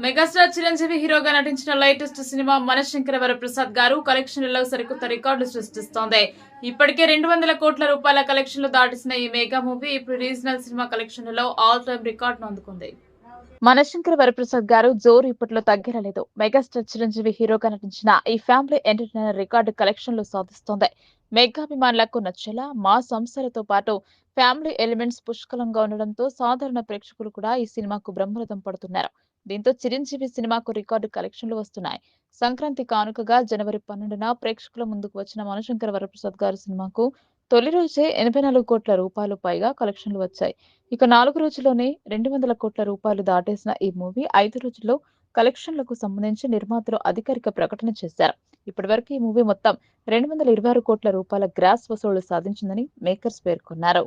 Megastar Chiranjeevi హీరోగా నటించిన latest cinema మనశంకర Varaprasad గారు కలెక్షన్లలో సరికొత్త రికార్డు సృష్టిస్తోంది. ఇప్పటికే 200 కోట్ల రూపాయల కలెక్షన్లు దాటిసిన ఈ మెగా మూవీ ఇప్పుడు రీజనల్ సినిమా కలెక్షన్లలో ఆల్ టైమ్ రికార్డును అందుకుంది. మనశంకర వరప్రసాద్ గారు జోరు ఇప్పట్లో తగ్గలేదు. మెగాస్టార్ చిరంజీవి హీరోగా నటించిన ఈ ఫ్యామిలీ ఎంటర్టైనర్ రికార్డు కలెక్షన్లు సాధిస్తోంది. మెగాభిమానులకు నచ్చేలా మా సంస్థలతో పాటు ఫ్యామిలీ ఎలిమెంట్స్ పుష్కలంగా ఉండడంతో సాధారణ ప్రేక్షకులు కూడా ఈ సినిమాకు బ్రహ్మరథం పడుతున్నారు. దీంతో చిరంజీవి సినిమాకు రికార్డు కలెక్షన్లు వస్తున్నాయి. సంక్రాంతి కానుకగా జనవరి 12న ప్రేక్షకుల ముందుకు వచ్చిన మనశంకర వరప్రసాద్ గారి సినిమాకు తొలి రోజే 84 కోట్ల రూపాయలు పైగా కలెక్షన్లు వచ్చాయి. ఇక 4 రోజుల్లోనే 200 కోట్ల రూపాయలు దాటేసిన ఈ మూవీ 5 రోజుల్లో కలెక్షన్లకు సంబంధించి నిర్మాతలు అధికారిక ప్రకటన చేశారు. ఇప్పటివరకు ఈ మూవీ మొత్తం 226 కోట్ల రూపాయల గ్రాస్ వసూళ్లు సాధించిందని మేకర్స్ పేర్కొన్నారు.